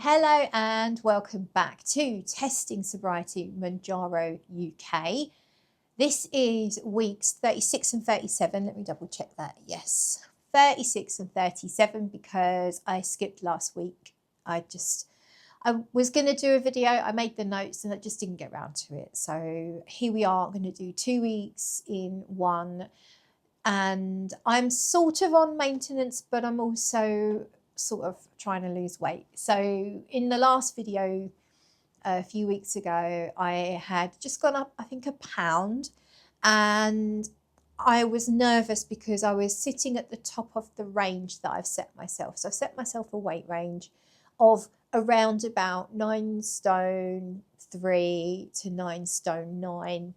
Hello and welcome back to Testing Sobriety Mounjaro UK. This is weeks 36 and 37. Let me double check that. Yes, 36 and 37 because I skipped last week. I was going to do a video. I made the notes and I just didn't get around to it. So here we are. I'm going to do 2 weeks in one. And I'm sort of on maintenance, but I'm also sort of trying to lose weight. So in the last video a few weeks ago, I had just gone up, I think, a pound, and I was nervous because I was sitting at the top of the range that I've set myself. So I've set myself a weight range of around about 9 stone 3 to 9 stone 9.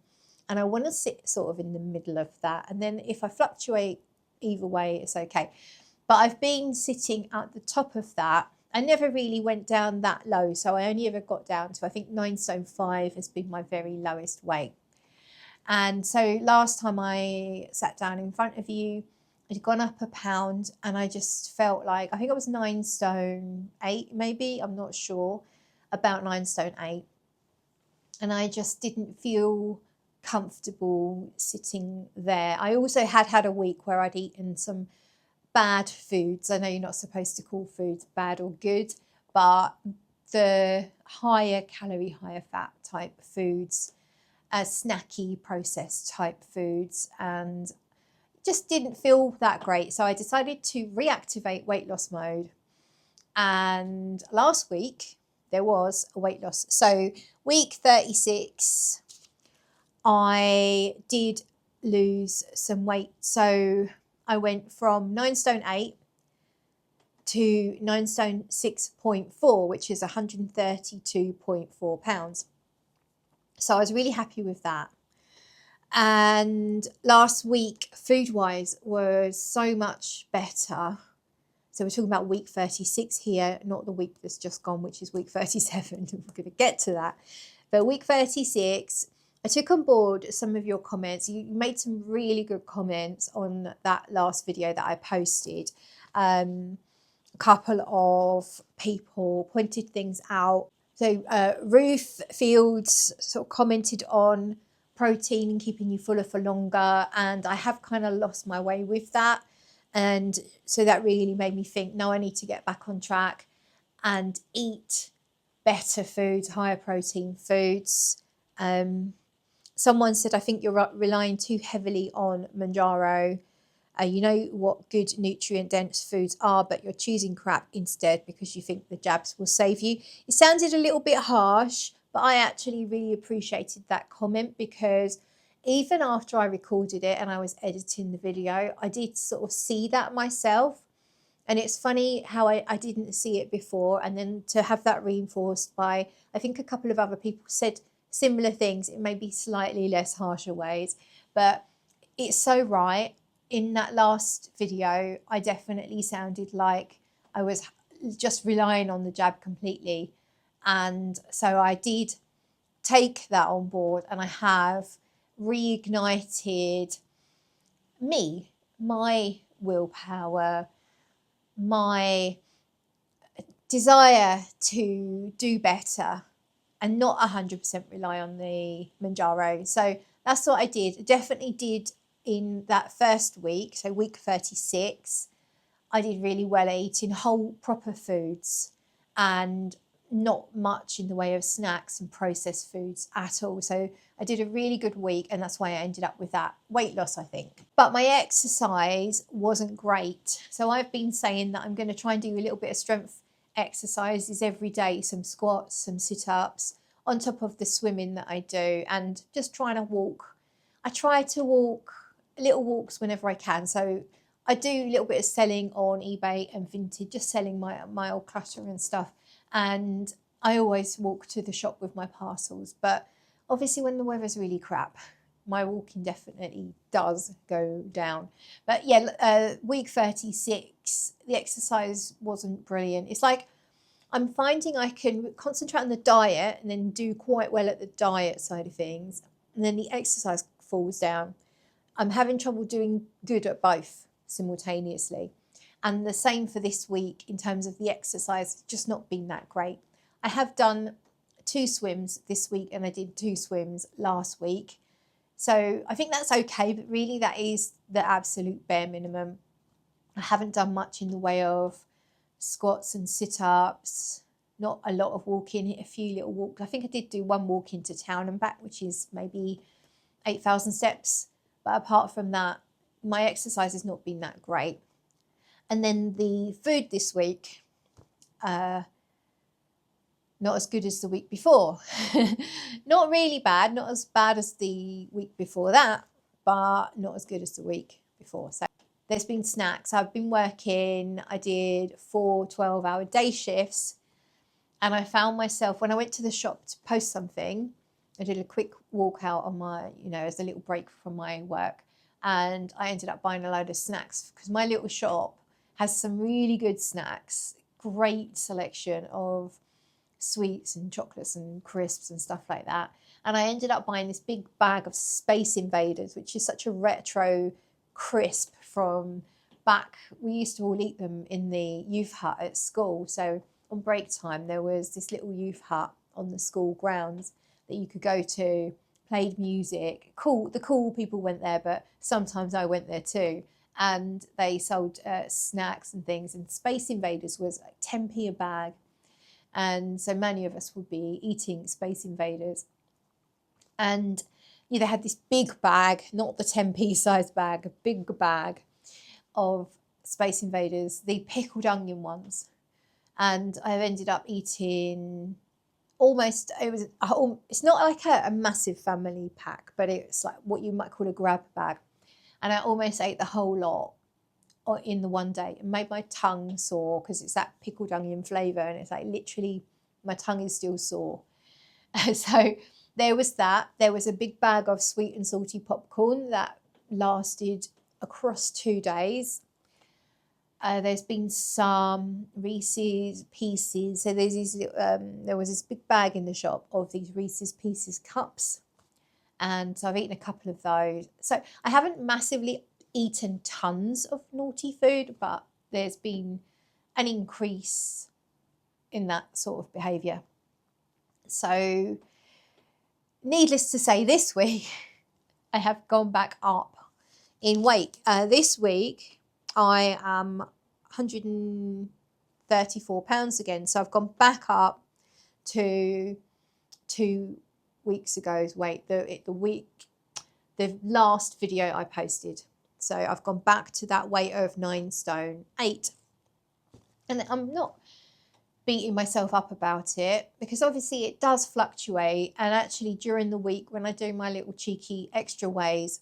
And I want to sit sort of in the middle of that. And then if I fluctuate either way, it's okay. But I've been sitting at the top of that. I never really went down that low. So I only ever got down to, I think, 9 stone 5 has been my very lowest weight. And so last time I sat down in front of you, I'd gone up a pound and I just felt like, I think I was 9 stone 8 maybe, I'm not sure, about 9 stone 8. And I just didn't feel comfortable sitting there. I also had a week where I'd eaten some bad foods. I know you're not supposed to call foods bad or good, but the higher calorie, higher fat type foods, snacky processed type foods, and just didn't feel that great. So I decided to reactivate weight loss mode. And last week there was a weight loss. So week 36, I did lose some weight. So I went from 9 stone 8 to 9 stone 6.4, which is 132.4 pounds. So I was really happy with that. And last week, food-wise, was so much better. So we're talking about week 36 here, not the week that's just gone, which is week 37. We're going to get to that. But week 36, I took on board some of your comments. You made some really good comments on that last video that I posted. A couple of people pointed things out. So Ruth Fields sort of commented on protein and keeping you fuller for longer. And I have kind of lost my way with that. And so that really made me think, no, I need to get back on track and eat better foods, higher protein foods. Someone said, I think you're relying too heavily on Mounjaro. You know what good nutrient-dense foods are, but you're choosing crap instead because you think the jabs will save you. It sounded a little bit harsh, but I actually really appreciated that comment because even after I recorded it and I was editing the video, I did sort of see that myself. And it's funny how I didn't see it before. And then to have that reinforced by, I think a couple of other people said similar things, it may be slightly less harsher ways, but it's so right. In that last video, I definitely sounded like I was just relying on the jab completely. And so I did take that on board and I have reignited me, my willpower, my desire to do better and not 100% rely on the Mounjaro. So that's what I did. I definitely did in that first week, so week 36, I did really well at eating whole proper foods and not much in the way of snacks and processed foods at all. So I did a really good week and that's why I ended up with that weight loss, I think. But my exercise wasn't great. So I've been saying that I'm going to try and do a little bit of strength exercises every day, some squats, some sit-ups, on top of the swimming that I do, and just trying to walk. I try to walk little walks whenever I can. So I do a little bit of selling on eBay and Vinted, just selling my old clutter and stuff. And I always walk to the shop with my parcels. But obviously when the weather's really crap, my walking definitely does go down. But yeah, week 36, the exercise wasn't brilliant. It's like I'm finding I can concentrate on the diet and then do quite well at the diet side of things. And then the exercise falls down. I'm having trouble doing good at both simultaneously. And the same for this week in terms of the exercise, just not been that great. I have done 2 swims this week and I did 2 swims last week. So I think that's okay, but really that is the absolute bare minimum. I haven't done much in the way of squats and sit-ups, not a lot of walking, hit a few little walks. I think I did do 1 walk into town and back, which is maybe 8,000 steps. But apart from that, my exercise has not been that great. And then the food this week, not as good as the week before. Not really bad, not as bad as the week before that, but not as good as the week before. So there's been snacks. I've been working, I did 4 12-hour day shifts, and I found myself, when I went to the shop to post something, I did a quick walk out on my, as a little break from my work, and I ended up buying a load of snacks because my little shop has some really good snacks, great selection of sweets and chocolates and crisps and stuff like that. And I ended up buying this big bag of Space Invaders, which is such a retro crisp from back. We used to all eat them in the youth hut at school. So on break time, there was this little youth hut on the school grounds that you could go to, played music. The cool people went there, but sometimes I went there too. And they sold snacks and things. And Space Invaders was like 10p a bag. And so many of us would be eating Space Invaders. And they had this big bag, not the 10p size bag, a big bag of Space Invaders, the pickled onion ones. And I've ended up eating it's not like a massive family pack, but it's like what you might call a grab bag. And I almost ate the whole lot in the one day and made my tongue sore because it's that pickled onion flavour, and it's like literally my tongue is still sore. So there was that. There was a big bag of sweet and salty popcorn that lasted across 2 days. There's been some Reese's Pieces. So there was this big bag in the shop of these Reese's Pieces cups. And so I've eaten a couple of those. So I haven't massively eaten tons of naughty food, but there's been an increase in that sort of behaviour. So needless to say, this week I have gone back up in weight. This week I am 134 pounds again. So I've gone back up to 2 weeks ago's weight, the last video I posted. So I've gone back to that weight of 9 stone 8. And I'm not beating myself up about it because obviously it does fluctuate. And actually during the week when I do my little cheeky extra weighs,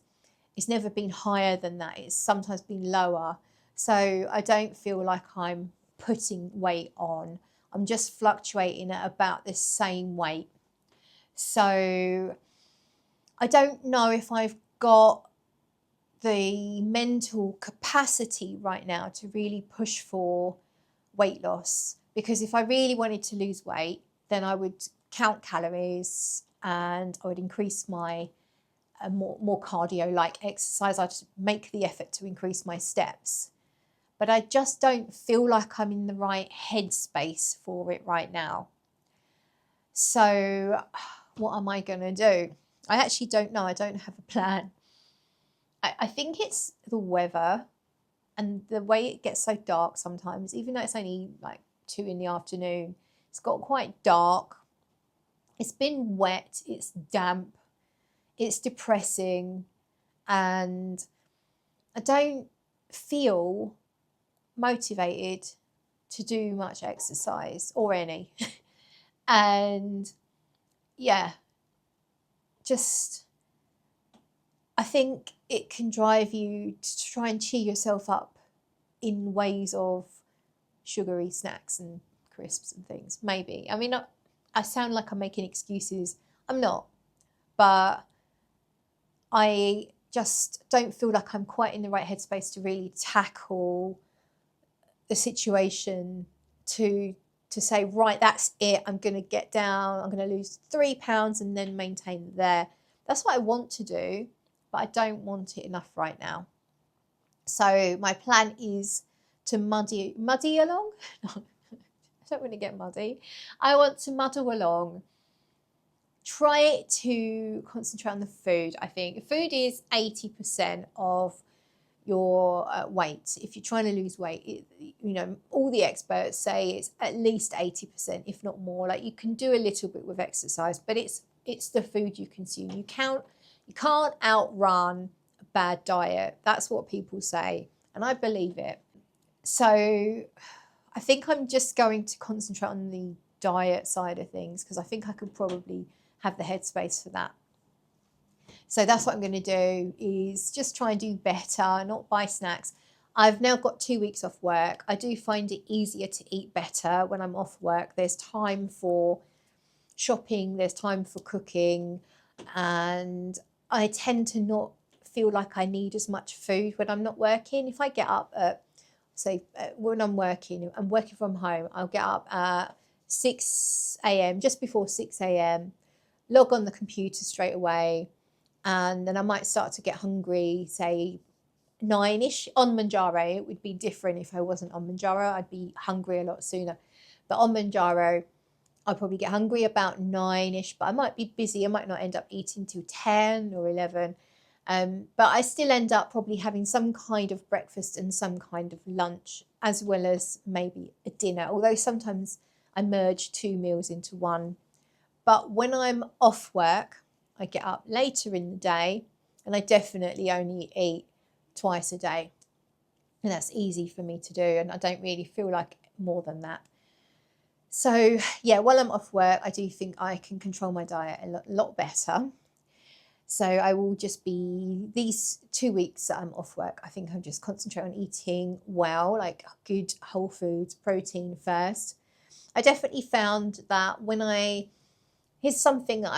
it's never been higher than that. It's sometimes been lower. So I don't feel like I'm putting weight on. I'm just fluctuating at about the same weight. So I don't know if I've got the mental capacity right now to really push for weight loss, because if I really wanted to lose weight, then I would count calories and I would increase my more cardio-like exercise. I'd make the effort to increase my steps. But I just don't feel like I'm in the right headspace for it right now. So what am I going to do? I actually don't know. I don't have a plan. I think it's the weather and the way it gets so dark sometimes, even though it's only like 2 in the afternoon, it's got quite dark. It's been wet, it's damp, it's depressing, and I don't feel motivated to do much exercise or any. And yeah, just I think it can drive you to try and cheer yourself up in ways of sugary snacks and crisps and things. Maybe. I mean, I sound like I'm making excuses. I'm not. But I just don't feel like I'm quite in the right headspace to really tackle the situation to say, right, that's it. I'm going to get down. I'm going to lose 3 pounds and then maintain there. That's what I want to do, but I don't want it enough right now. So my plan is to muddy along. No, I don't want to get muddy. I want to muddle along. Try to concentrate on the food. I think food is 80% of your weight. If you're trying to lose weight, all the experts say it's at least 80%, if not more. Like, you can do a little bit with exercise, but it's the food you consume. You can't outrun a bad diet. That's what people say, and I believe it. So I think I'm just going to concentrate on the diet side of things, because I think I could probably have the headspace for that. So that's what I'm going to do, is just try and do better, not buy snacks. I've now got 2 weeks off work. I do find it easier to eat better when I'm off work. There's time for shopping, there's time for cooking, and I tend to not feel like I need as much food when I'm not working. If I get up at, say, when I'm working from home, I'll get up at 6 a.m., just before 6 a.m., log on the computer straight away, and then I might start to get hungry, say 9-ish. On Mounjaro, it would be different. If I wasn't on Mounjaro, I'd be hungry a lot sooner. But on Mounjaro, I'd probably get hungry about 9-ish, but I might be busy. I might not end up eating till 10 or 11. But I still end up probably having some kind of breakfast and some kind of lunch, as well as maybe a dinner. Although sometimes I merge 2 meals into one. But when I'm off work, I get up later in the day, and I definitely only eat twice a day. And that's easy for me to do, and I don't really feel like more than that. So yeah, while I'm off work, I do think I can control my diet a lot better. So I will just be, these 2 weeks that I'm off work, I think I'll just concentrate on eating well, like good whole foods, protein first. I definitely found that here's something that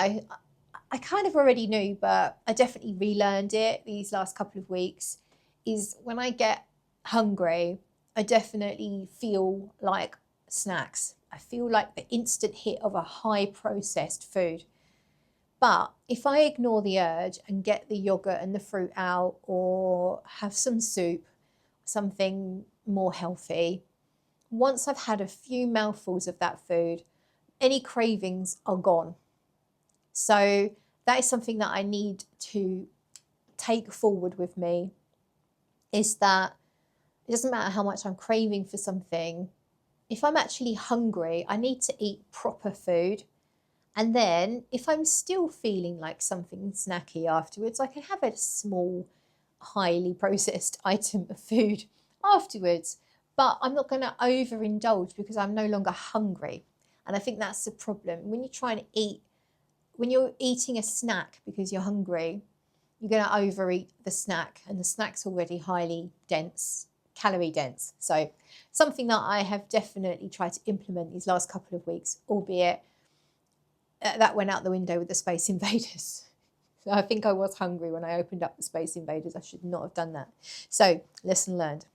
I kind of already knew, but I definitely relearned it these last couple of weeks, is when I get hungry, I definitely feel like snacks. I feel like the instant hit of a high processed food. But if I ignore the urge and get the yogurt and the fruit out, or have some soup, something more healthy, once I've had a few mouthfuls of that food, any cravings are gone. So that is something that I need to take forward with me, is that it doesn't matter how much I'm craving for something. If I'm actually hungry, I need to eat proper food. And then if I'm still feeling like something snacky afterwards, I can have a small, highly processed item of food afterwards. But I'm not going to overindulge because I'm no longer hungry. And I think that's the problem. When you're eating a snack because you're hungry, you're going to overeat the snack, and the snack's already highly dense, calorie dense. So something that I have definitely tried to implement these last couple of weeks, albeit that went out the window with the Space Invaders. So I think I was hungry when I opened up the Space Invaders. I should not have done that. So lesson learned.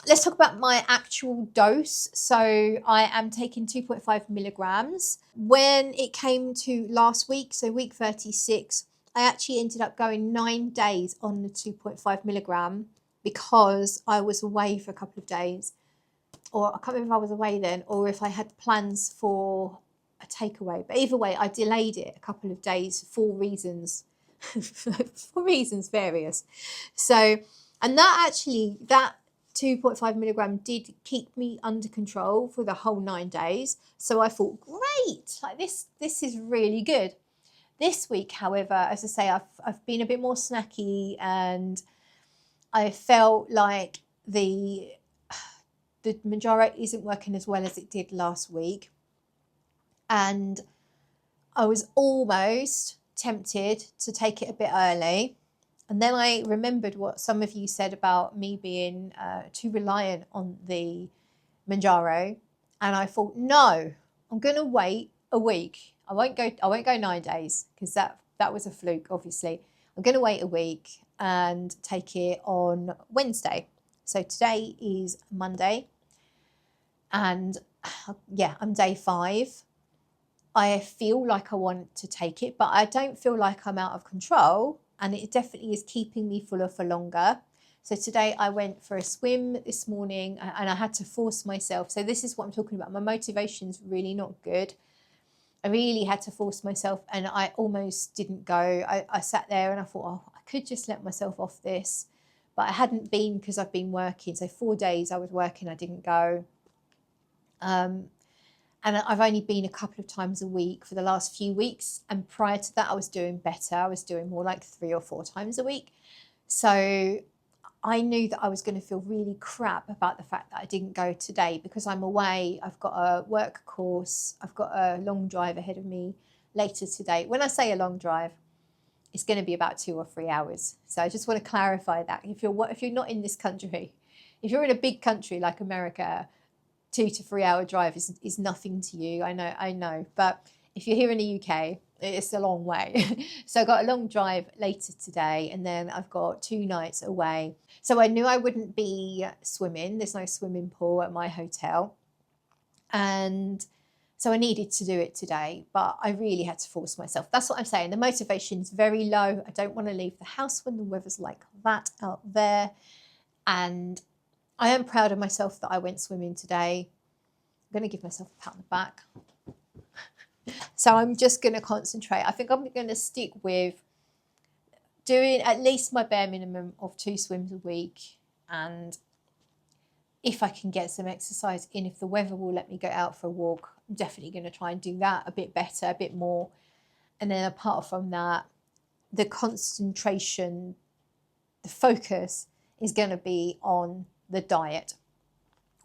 Let's talk about my actual dose. So I am taking 2.5 milligrams. When it came to last week, so week 36, I actually ended up going 9 days on the 2.5 milligram because I was away for a couple of days. Or I can't remember if I was away then, or if I had plans for a takeaway. But either way, I delayed it a couple of days for reasons, various. So, and that 2.5 milligram did keep me under control for the whole 9 days. So I thought, great, like this is really good. This week, however, as I say, I've been a bit more snacky, and I felt like the Mounjaro isn't working as well as it did last week. And I was almost tempted to take it a bit early. And then I remembered what some of you said about me being too reliant on the Mounjaro. And I thought, no, I'm going to wait a week. I won't go 9 days, because that was a fluke, obviously. I'm going to wait a week and take it on Wednesday. So today is Monday, and yeah, I'm day 5. I feel like I want to take it, but I don't feel like I'm out of control, and it definitely is keeping me fuller for longer. So today I went for a swim this morning and I had to force myself. So this is what I'm talking about. My motivation's really not good. I really had to force myself and I almost didn't go. I sat there and I thought, oh, I could just let myself off this. But I hadn't been because I've been working. So 4 days I was working, I didn't go. And I've only been a couple of times a week for the last few weeks. And prior to that, I was doing better. I was doing more like 3 or 4 times a week. So I knew that I was going to feel really crap about the fact that I didn't go today because I'm away. I've got a work course. I've got a long drive ahead of me later today. When I say a long drive, it's going to be about 2 or 3 hours. So I just want to clarify that. If you're not in this country, if you're in a big country like America, 2 to 3 hour drive is nothing to you. I know. But if you're here in the UK, it's a long way. So I got a long drive later today and then I've got 2 nights away. So I knew I wouldn't be swimming. There's no swimming pool at my hotel. And so I needed to do it today, but I really had to force myself. That's what I'm saying. The motivation is very low. I don't want to leave the house when the weather's like that out there. And I am proud of myself that I went swimming today. I'm going to give myself a pat on the back. So I'm just going to concentrate. I think I'm going to stick with doing at least my bare minimum of 2 swims a week. And if I can get some exercise in, if the weather will let me go out for a walk, I'm definitely going to try and do that a bit better, a bit more. And then apart from that, the concentration, the focus is going to be on the diet.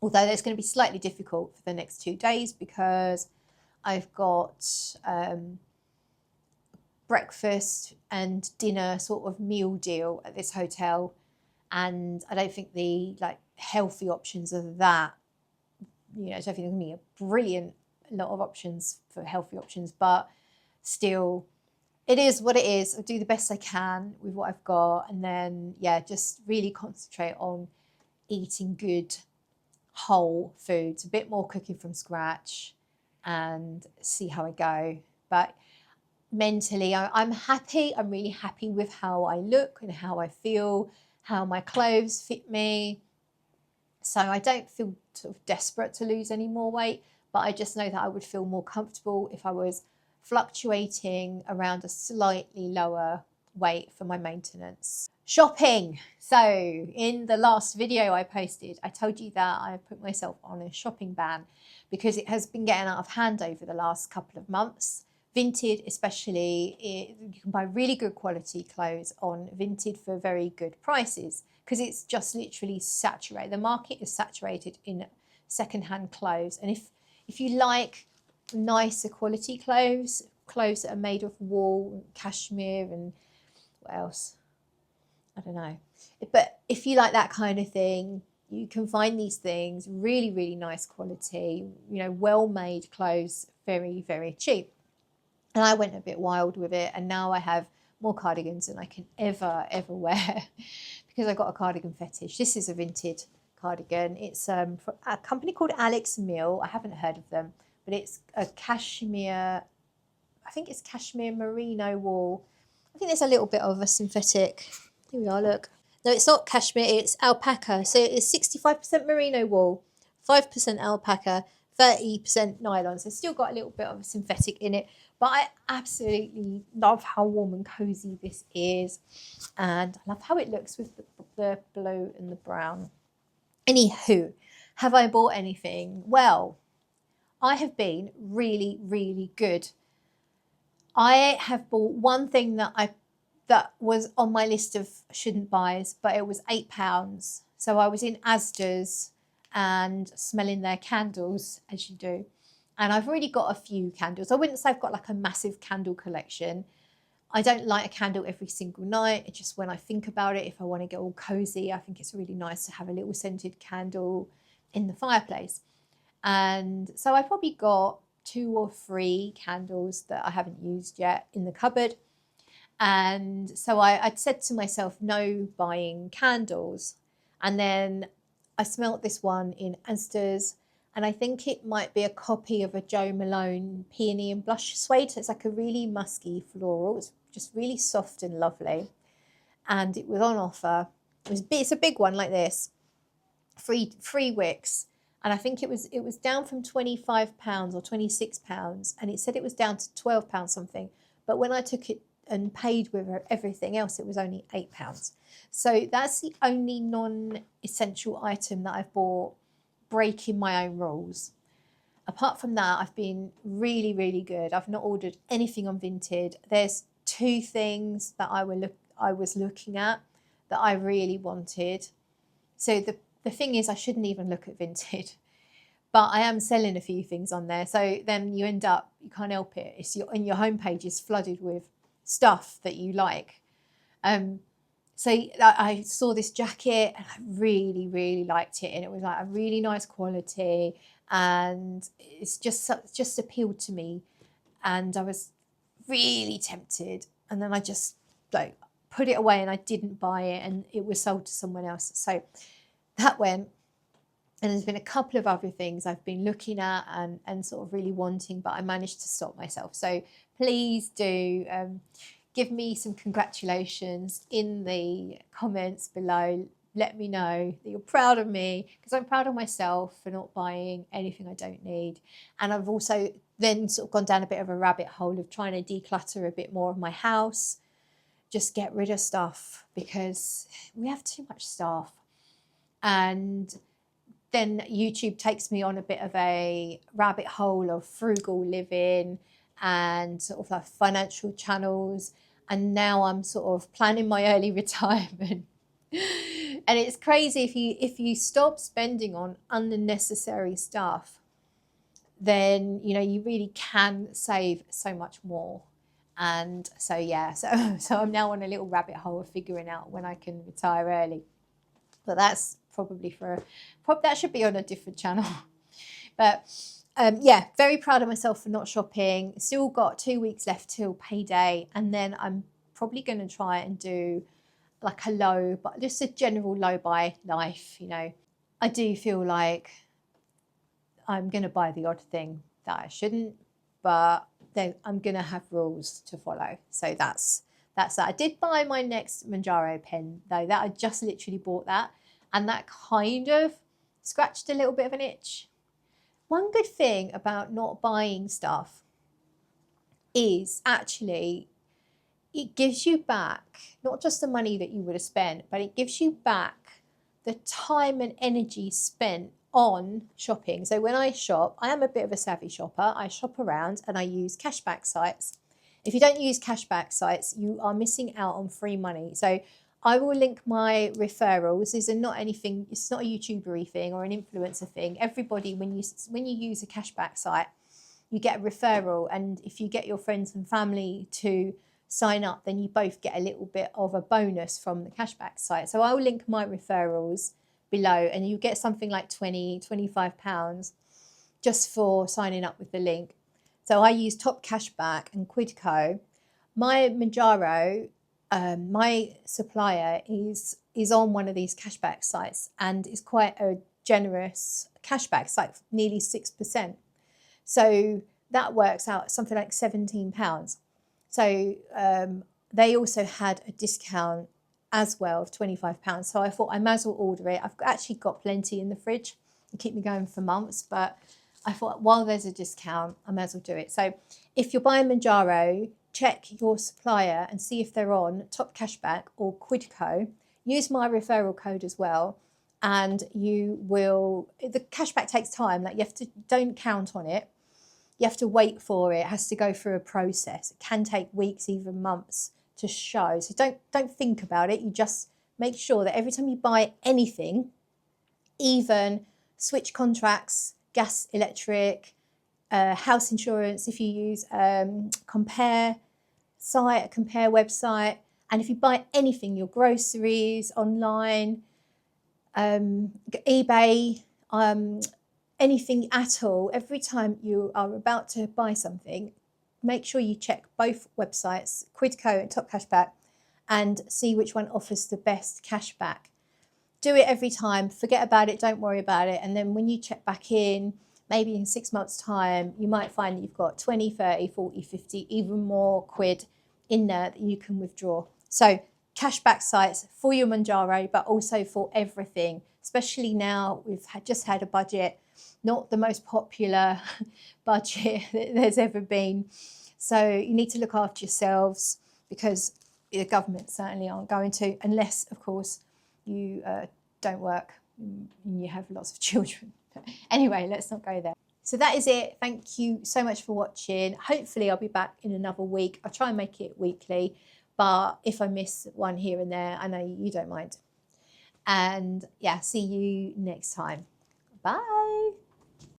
Although that's going to be slightly difficult for the next 2 days because I've got breakfast and dinner sort of meal deal at this hotel, and I don't think the healthy options are that, I don't think there's going to be a brilliant lot of options for healthy options, but still it is what it is. I'll do the best I can with what I've got, and then just really concentrate on eating good whole foods, a bit more cooking from scratch, and see how I go. But mentally, I'm happy. I'm really happy with how I look and how I feel, how my clothes fit me. So I don't feel sort of desperate to lose any more weight, but I just know that I would feel more comfortable if I was fluctuating around a slightly lower weight for my maintenance. Shopping. So in the last video I posted, I told you that I put myself on a shopping ban because it has been getting out of hand over the last couple of months. Vinted especially, you can buy really good quality clothes on Vinted for very good prices because it's just literally saturated. The market is saturated in secondhand clothes. And if you like nicer quality clothes that are made of wool, cashmere, and what else? I don't know. But if you like that kind of thing, you can find these things really, really nice quality, well-made clothes, very, very cheap. And I went a bit wild with it, and now I have more cardigans than I can ever wear because I've got a cardigan fetish. This is a Vinted cardigan. It's from a company called Alex Mill. I haven't heard of them, but it's a cashmere, I think it's cashmere merino wool. I think there's a little bit of a synthetic. Here we are, look. No, it's not cashmere, it's alpaca. So it's 65% merino wool, 5% alpaca, 30% nylon. So it's still got a little bit of a synthetic in it. But I absolutely love how warm and cozy this is. And I love how it looks with the blue and the brown. Anywho, have I bought anything? Well, I have been really, really good. I have bought one thing that was on my list of shouldn't buys, but it was £8. So I was in Asda's and smelling their candles, as you do. And I've already got a few candles. I wouldn't say I've got like a massive candle collection. I don't light a candle every single night. It's just when I think about it, if I want to get all cozy, I think it's really nice to have a little scented candle in the fireplace. And so I probably got 2 or 3 candles that I haven't used yet in the cupboard. And so I'd said to myself, no buying candles. And then I smelt this one in Asda's, and I think it might be a copy of a Jo Malone Peony and Blush Suede. So it's like a really musky floral. It's just really soft and lovely. And it was on offer. It's a big one like this, three wicks. And I think it was down from £25 or £26, and it said it was down to £12 something. But when I took it and paid with everything else, it was only £8. So that's the only non-essential item that I've bought breaking my own rules. Apart from that, I've been really, really good. I've not ordered anything on Vinted. There's 2 things that I was looking at that I really wanted. So the thing is, I shouldn't even look at Vinted, but I am selling a few things on there. So then you end up, you can't help it. And your homepage is flooded with stuff that you like. So I saw this jacket and I really, really liked it. And it was like a really nice quality. And it's just appealed to me. And I was really tempted. And then I just like put it away and I didn't buy it. And it was sold to someone else. So that went. And there's been a couple of other things I've been looking at and sort of really wanting, but I managed to stop myself. So please do give me some congratulations in the comments below. Let me know that you're proud of me, because I'm proud of myself for not buying anything I don't need. And I've also then sort of gone down a bit of a rabbit hole of trying to declutter a bit more of my house, just get rid of stuff because we have too much stuff. And then YouTube takes me on a bit of a rabbit hole of frugal living and sort of like financial channels. And now I'm sort of planning my early retirement. And it's crazy if you stop spending on unnecessary stuff, then you really can save so much more. And so yeah, so I'm now on a little rabbit hole of figuring out when I can retire early. But that's probably that should be on a different channel. But yeah, very proud of myself for not shopping. Still got 2 weeks left till payday, and then I'm probably going to try and do like a low, but just a general low buy life. I do feel like I'm going to buy the odd thing that I shouldn't, but I'm going to have rules to follow. So that's that. I did buy my next Mounjaro pen though. That I just literally bought that, and that kind of scratched a little bit of an itch. One good thing about not buying stuff is actually it gives you back not just the money that you would have spent, but it gives you back the time and energy spent on shopping. So when I shop, I am a bit of a savvy shopper. I shop around and I use cashback sites. If you don't use cashback sites, you are missing out on free money. So I will link my referrals. These are not anything, it's not a YouTuber-y thing or an influencer thing. Everybody, when you use a cashback site, you get a referral. And if you get your friends and family to sign up, then you both get a little bit of a bonus from the cashback site. So I'll link my referrals below and you get something like £25 just for signing up with the link. So I use Top Cashback and Quidco. My Mounjaro, my supplier is on one of these cashback sites and is quite a generous cashback. It's like nearly 6%. So that works out something like £17. So they also had a discount as well of £25. So I thought I might as well order it. I've actually got plenty in the fridge and keep me going for months, but I thought while there's a discount, I might as well do it. So if you're buying Mounjaro, check your supplier and see if they're on Top Cashback or Quidco. Use my referral code as well, and you will. The cashback takes time. Like don't count on it. You have to wait for it. It has to go through a process. It can take weeks, even months to show. So don't think about it. You just make sure that every time you buy anything, even switch contracts, gas, electric, house insurance, if you use compare website, and if you buy anything, your groceries online, eBay, anything at all, every time you are about to buy something, make sure you check both websites, Quidco and Top Cashback, and see which one offers the best cashback. Do it every time, forget about it, don't worry about it, and then when you check back in, maybe in 6 months' time, you might find that you've got 20, 30, 40, 50, even more quid in there that you can withdraw. So cashback sites for your Mounjaro, but also for everything, especially now we've just had a budget, not the most popular budget that there's ever been. So you need to look after yourselves, because the government certainly aren't going to, unless, of course, you don't work and you have lots of children. Anyway, let's not go there. So that is it. Thank you so much for watching. Hopefully I'll be back in another week. I'll try and make it weekly, but if I miss one here and there, I know you don't mind. And yeah, see you next time. Bye.